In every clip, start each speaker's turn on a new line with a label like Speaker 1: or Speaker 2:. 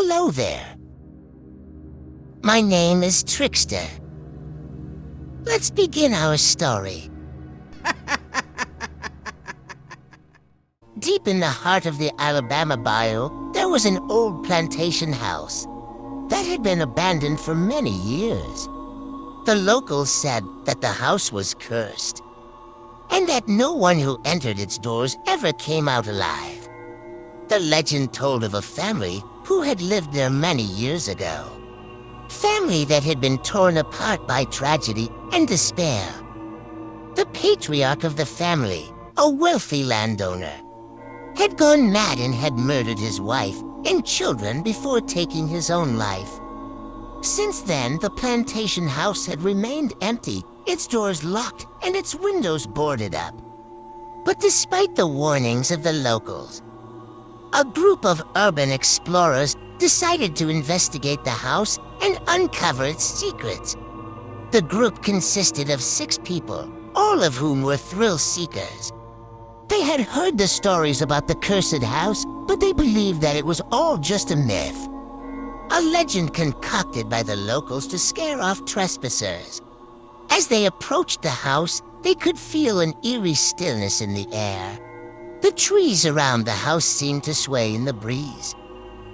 Speaker 1: Hello there. My name is Trickster. Let's begin our story. Deep in the heart of the Alabama bayou, there was an old plantation house that had been abandoned for many years. The locals said that the house was cursed, and that no one who entered its doors ever came out alive. The legend told of a family who had lived there many years ago. Family that had been torn apart by tragedy and despair. The patriarch of the family, a wealthy landowner, had gone mad and had murdered his wife and children before taking his own life. Since then, the plantation house had remained empty, its doors locked and its windows boarded up. But despite the warnings of the locals, a group of urban explorers decided to investigate the house and uncover its secrets. The group consisted of 6 people, all of whom were thrill seekers. They had heard the stories about the cursed house, but they believed that it was all just a myth. A legend concocted by the locals to scare off trespassers. As they approached the house, they could feel an eerie stillness in the air. The trees around the house seemed to sway in the breeze,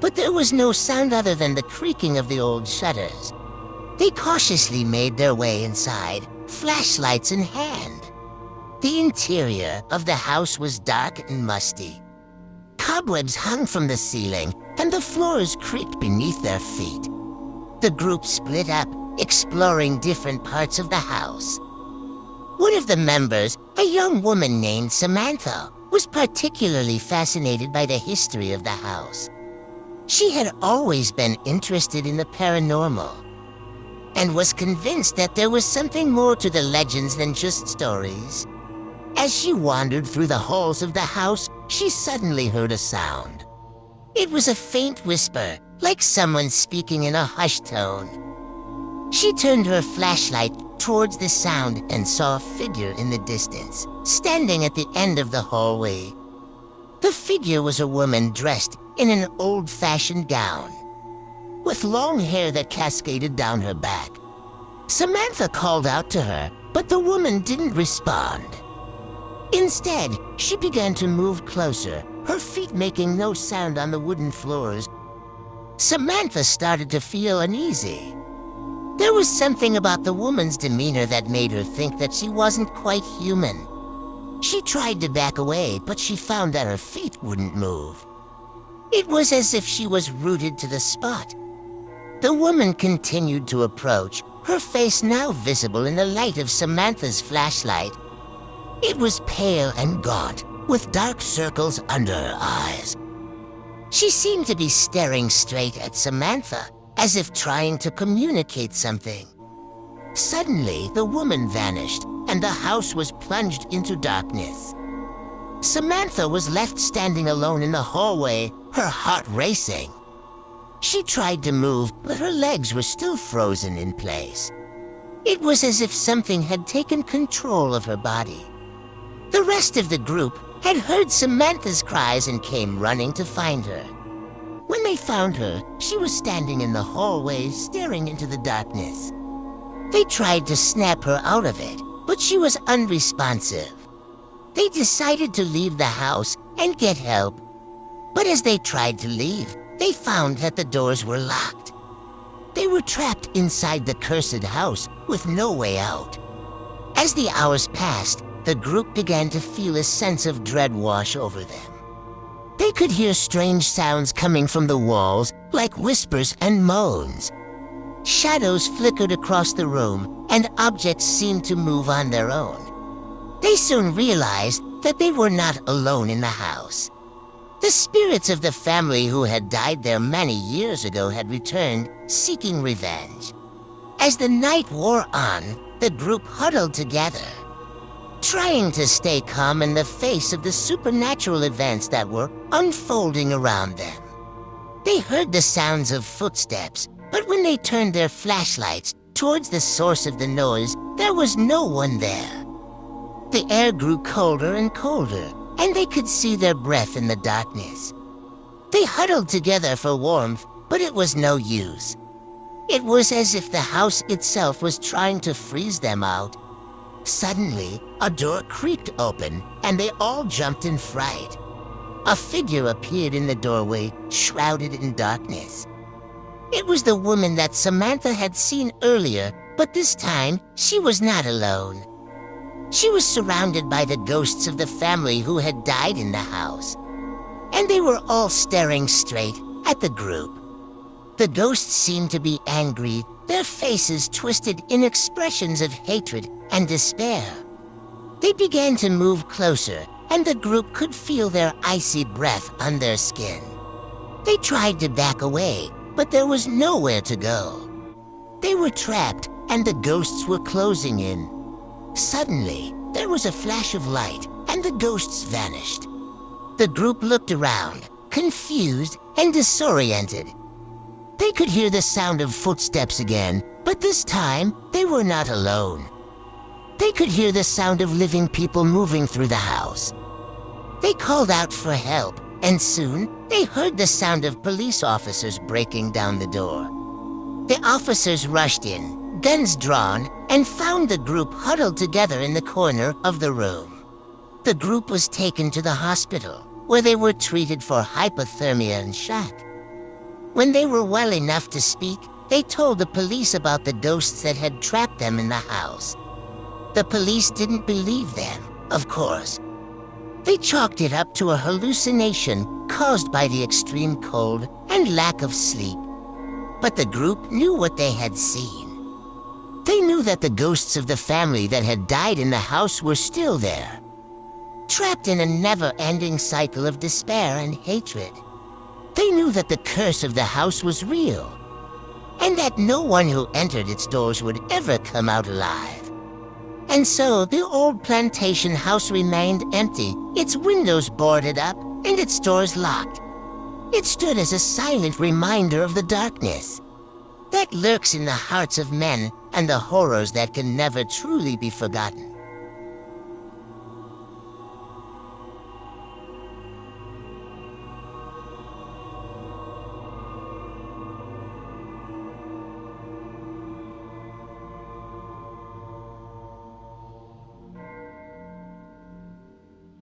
Speaker 1: but there was no sound other than the creaking of the old shutters. They cautiously made their way inside, flashlights in hand. The interior of the house was dark and musty. Cobwebs hung from the ceiling, and the floors creaked beneath their feet. The group split up, exploring different parts of the house. One of the members, a young woman named Samantha, was particularly fascinated by the history of the house. She had always been interested in the paranormal, and was convinced that there was something more to the legends than just stories. As she wandered through the halls of the house, she suddenly heard a sound. It was a faint whisper, like someone speaking in a hushed tone. She turned her flashlight towards the sound and saw a figure in the distance, standing at the end of the hallway. The figure was a woman dressed in an old-fashioned gown, with long hair that cascaded down her back. Samantha called out to her, but the woman didn't respond. Instead, she began to move closer, her feet making no sound on the wooden floors. Samantha started to feel uneasy. There was something about the woman's demeanor that made her think that she wasn't quite human. She tried to back away, but she found that her feet wouldn't move. It was as if she was rooted to the spot. The woman continued to approach, her face now visible in the light of Samantha's flashlight. It was pale and gaunt, with dark circles under her eyes. She seemed to be staring straight at Samantha, as if trying to communicate something. Suddenly, the woman vanished, and the house was plunged into darkness. Samantha was left standing alone in the hallway, her heart racing. She tried to move, but her legs were still frozen in place. It was as if something had taken control of her body. The rest of the group had heard Samantha's cries and came running to find her. When they found her, she was standing in the hallway, staring into the darkness. They tried to snap her out of it, but she was unresponsive. They decided to leave the house and get help. But as they tried to leave, they found that the doors were locked. They were trapped inside the cursed house with no way out. As the hours passed, the group began to feel a sense of dread wash over them. They could hear strange sounds coming from the walls, like whispers and moans. Shadows flickered across the room, and objects seemed to move on their own. They soon realized that they were not alone in the house. The spirits of the family who had died there many years ago had returned, seeking revenge. As the night wore on, the group huddled together, trying to stay calm in the face of the supernatural events that were unfolding around them. They heard the sounds of footsteps, but when they turned their flashlights towards the source of the noise, there was no one there. The air grew colder and colder, and they could see their breath in the darkness. They huddled together for warmth, but it was no use. It was as if the house itself was trying to freeze them out. Suddenly, a door creaked open, and they all jumped in fright. A figure appeared in the doorway, shrouded in darkness. It was the woman that Samantha had seen earlier, but this time, she was not alone. She was surrounded by the ghosts of the family who had died in the house, and they were all staring straight at the group. The ghosts seemed to be angry, their faces twisted in expressions of hatred and despair. They began to move closer, and the group could feel their icy breath on their skin. They tried to back away, but there was nowhere to go. They were trapped, and the ghosts were closing in. Suddenly, there was a flash of light, and the ghosts vanished. The group looked around, confused and disoriented. They could hear the sound of footsteps again, but this time, they were not alone. They could hear the sound of living people moving through the house. They called out for help, and soon, they heard the sound of police officers breaking down the door. The officers rushed in, guns drawn, and found the group huddled together in the corner of the room. The group was taken to the hospital, where they were treated for hypothermia and shock. When they were well enough to speak, they told the police about the ghosts that had trapped them in the house. The police didn't believe them, of course. They chalked it up to a hallucination caused by the extreme cold and lack of sleep. But the group knew what they had seen. They knew that the ghosts of the family that had died in the house were still there, trapped in a never-ending cycle of despair and hatred. They knew that the curse of the house was real, and that no one who entered its doors would ever come out alive. And so the old plantation house remained empty, its windows boarded up, and its doors locked. It stood as a silent reminder of the darkness that lurks in the hearts of men and the horrors that can never truly be forgotten.